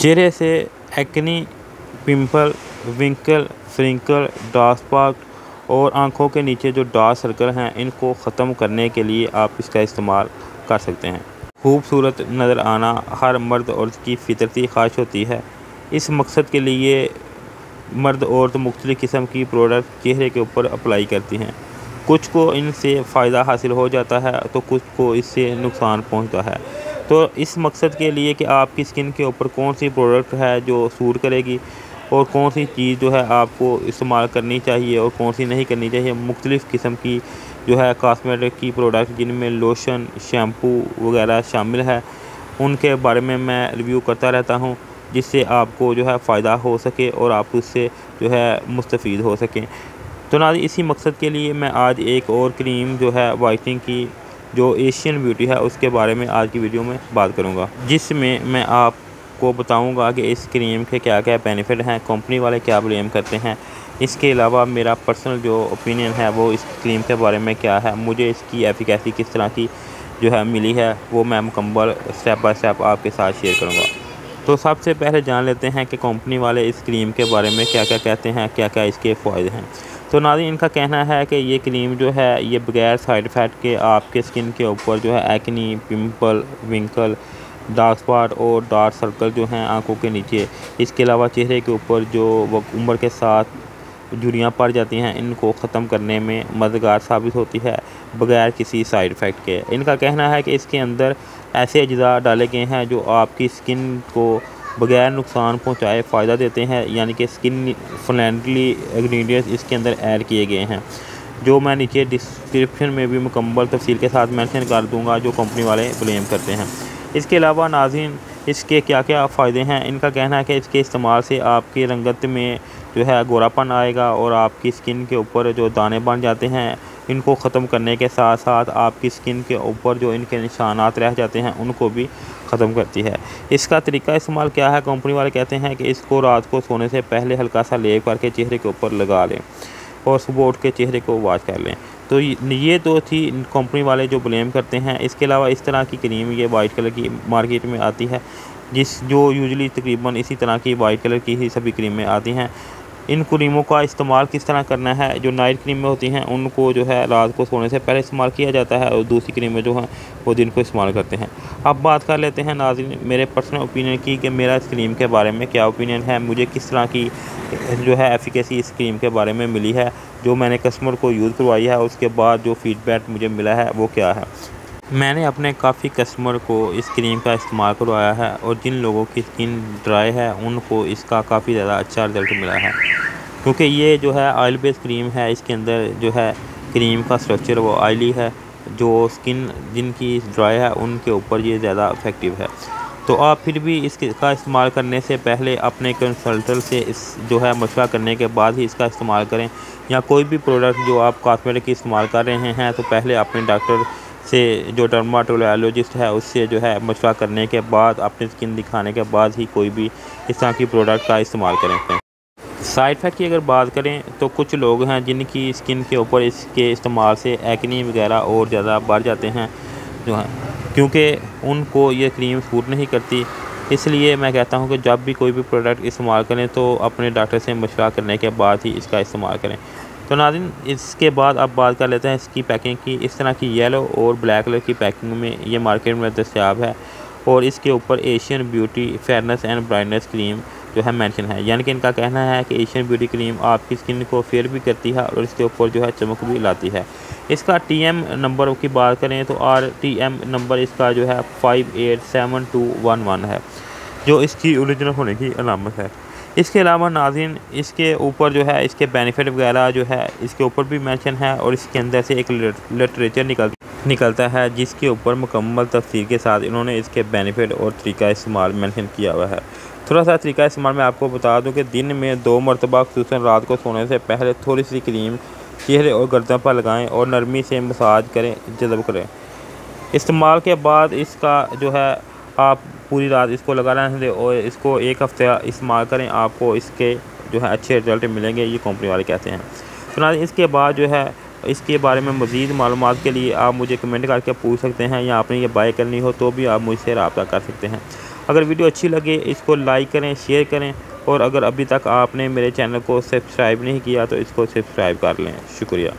चेहरे से acne, pimple, विंकल, फ्रिंकल, dark spot और आँखों के नीचे जो डार्क सर्कल हैं इनको ख़त्म करने के लिए आप इसका इस्तेमाल कर सकते हैं। खूबसूरत नज़र आना हर मर्द औरत की फितरती ख्वाहिश होती है। इस मकसद के लिए मर्द औरत मुख्तलिफ़ किस्म की प्रोडक्ट चेहरे के ऊपर अप्लाई करती हैं। कुछ को इनसे फ़ायदा हासिल हो जाता है तो कुछ को इससे नुकसान पहुंचता है। तो इस मकसद के लिए कि आपकी स्किन के ऊपर कौन सी प्रोडक्ट है जो सूट करेगी और कौन सी चीज़ जो है आपको इस्तेमाल करनी चाहिए और कौन सी नहीं करनी चाहिए, मुख्तलिफ़ किस्म की जो है कॉस्मेटिक की प्रोडक्ट जिनमें लोशन, शैम्पू वगैरह शामिल है, उनके बारे में मैं रिव्यू करता रहता हूँ, जिससे आपको जो है फ़ायदा हो सके और आप उससे जो है मुस्तफ़ीद हो सकें। तो नाज़रीन, इसी मकसद के लिए मैं आज एक और क्रीम जो है वाइटनिंग की जो एशियन ब्यूटी है उसके बारे में आज की वीडियो में बात करूंगा, जिसमें मैं आपको बताऊंगा कि इस क्रीम के क्या क्या बेनिफिट हैं, कंपनी वाले क्या ब्लेम करते हैं। इसके अलावा मेरा पर्सनल जो ओपिनियन है वो इस क्रीम के बारे में क्या है, मुझे इसकी एफिकेसी किस तरह की जो है मिली है, वो मैं मुकम्मल स्टेप बाय स्टेप आपके साथ शेयर करूँगा। तो सबसे पहले जान लेते हैं कि कंपनी वाले इस क्रीम के बारे में क्या क्या कहते हैं, क्या क्या इसके फ़ायदे हैं। तो नाज़रीन, इनका कहना है कि ये क्रीम जो है ये बगैर साइड इफ़ेक्ट के आपके स्किन के ऊपर जो है एक्नी, पिंपल, विंकल, डार्क स्पॉट और डार्क सर्कल जो हैं आंखों के नीचे, इसके अलावा चेहरे के ऊपर जो उम्र के साथ झुर्रियाँ पड़ जाती हैं, इनको ख़त्म करने में मददगार साबित होती है बगैर किसी साइड इफ़ेक्ट के। इनका कहना है कि इसके अंदर ऐसे अज्जा डाले गए हैं जो आपकी स्किन को बगैर नुकसान पहुंचाए फ़ायदा देते हैं, यानी कि स्किन फ्रेंडली इंग्रेडिएंट्स इसके अंदर ऐड किए गए हैं, जो मैं नीचे डिस्क्रिप्शन में भी मुकम्मल तफसील के साथ मेंशन कर दूंगा, जो कंपनी वाले ब्लेम करते हैं। इसके अलावा नाज़रीन, इसके क्या क्या फ़ायदे हैं। इनका कहना है कि इसके इस्तेमाल से आपकी रंगत में जो है गोरापन आएगा और आपकी स्किन के ऊपर जो दाने बन जाते हैं इनको ख़त्म करने के साथ साथ आपकी स्किन के ऊपर जो इनके निशानात रह जाते हैं उनको भी ख़त्म करती है। इसका तरीका इस्तेमाल क्या है, कंपनी वाले कहते हैं कि इसको रात को सोने से पहले हल्का सा लेप करके चेहरे के ऊपर लगा लें और सुबह उठ के चेहरे को वॉश कर लें। तो ये तो थी कंपनी वाले जो ब्लेम करते हैं। इसके अलावा इस तरह की क्रीम ये वाइट कलर की मार्केट में आती है, जो यूजुअली तकरीबन इसी तरह की वाइट कलर की ही सभी क्रीमें आती हैं। इन क्रीमों का इस्तेमाल किस तरह करना है, जो नाइट क्रीमें होती हैं उनको जो है रात को सोने से पहले इस्तेमाल किया जाता है और दूसरी क्रीमें जो हैं वो दिन को इस्तेमाल करते हैं। अब बात कर लेते हैं नाज़रीन मेरे पर्सनल ओपिनियन की कि मेरा इस क्रीम के बारे में क्या ओपिनियन है, मुझे किस तरह की जो है एफिकेसी इस क्रीम के बारे में मिली है, जो मैंने कस्टमर को यूज़ करवाई है उसके बाद जो फ़ीडबैक मुझे मिला है वो क्या है। मैंने अपने काफ़ी कस्टमर को इस क्रीम का इस्तेमाल करवाया है और जिन लोगों की स्किन ड्राई है उनको इसका काफ़ी ज़्यादा अच्छा रिज़ल्ट मिला है, क्योंकि ये जो है ऑयल बेस्ड क्रीम है। इसके अंदर जो है क्रीम का स्ट्रक्चर वो ऑयली है, जो स्किन जिनकी ड्राई है उनके ऊपर ये ज़्यादा इफ़ेक्टिव है। तो आप फिर भी इसका इस्तेमाल करने से पहले अपने कंसल्टेंट से इस जो है मशवरा करने के बाद ही इसका इस्तेमाल करें, या कोई भी प्रोडक्ट जो आप कॉस्मेटिक की इस्तेमाल कर रहे हैं तो पहले अपने डॉक्टर से जो डर्माटोलॉजिस्ट है उससे जो है मशवरा करने के बाद अपनी स्किन दिखाने के बाद ही कोई भी इस तरह की प्रोडक्ट का इस्तेमाल करें। साइड इफ़ेक्ट की अगर बात करें तो कुछ लोग हैं जिनकी स्किन के ऊपर इसके इस्तेमाल से एक्नी वगैरह और ज़्यादा बढ़ जाते हैं जो हैं, क्योंकि उनको ये क्रीम सूट नहीं करती। इसलिए मैं कहता हूं कि जब भी कोई भी प्रोडक्ट इस्तेमाल करें तो अपने डॉक्टर से मशवरा करने के बाद ही इसका इस्तेमाल करें। तो नाज़रीन, इसके बाद अब बात कर लेते हैं इसकी पैकिंग की। इस तरह की येलो और ब्लैक कलर की पैकिंग में ये मार्केट में दस्तयाब है और इसके ऊपर Asian beauty fairness and brightness cream जो है मेंशन है, यानी कि इनका कहना है कि एशियन ब्यूटी क्रीम आपकी स्किन को फेयर भी करती है और इसके ऊपर जो है चमक भी लाती है। इसका TM नंबर की बात करें तो RTM नंबर इसका जो है 587211 है, जो इसकी ओरिजिनल होने की अलामत है। इसके अलावा नाज़रीन, इसके ऊपर जो है इसके बेनिफिट वगैरह जो है इसके ऊपर भी मेंशन है और इसके अंदर से एक लिटरेचर निकलता है जिसके ऊपर मुकम्मल तफसील के साथ इन्होंने इसके बेनिफिट और तरीका इस्तेमाल मेंशन किया हुआ है। थोड़ा सा तरीका इस्तेमाल मैं आपको बता दूं कि दिन में 2 मरतबा खुसूसन रात को सोने से पहले थोड़ी सी क्रीम चेहरे और गर्दन पर लगाएं और नरमी से मसाज करें, जज़ब करें। इस्तेमाल के बाद इसका जो है आप पूरी रात इसको लगा रहने दें और इसको 1 हफ़्ता इस्तेमाल करें, आपको इसके जो है अच्छे रिज़ल्ट मिलेंगे, ये कंपनी वाले कहते हैं। तो इसके बाद जो है इसके बारे में मज़ीद मालूमात के लिए आप मुझे कमेंट करके पूछ सकते हैं, या आपने ये बाय करनी हो तो भी आप मुझसे रब्ता कर सकते हैं। अगर वीडियो अच्छी लगे इसको लाइक करें, शेयर करें और अगर अभी तक आपने मेरे चैनल को सब्सक्राइब नहीं किया तो इसको सब्सक्राइब कर लें। शुक्रिया।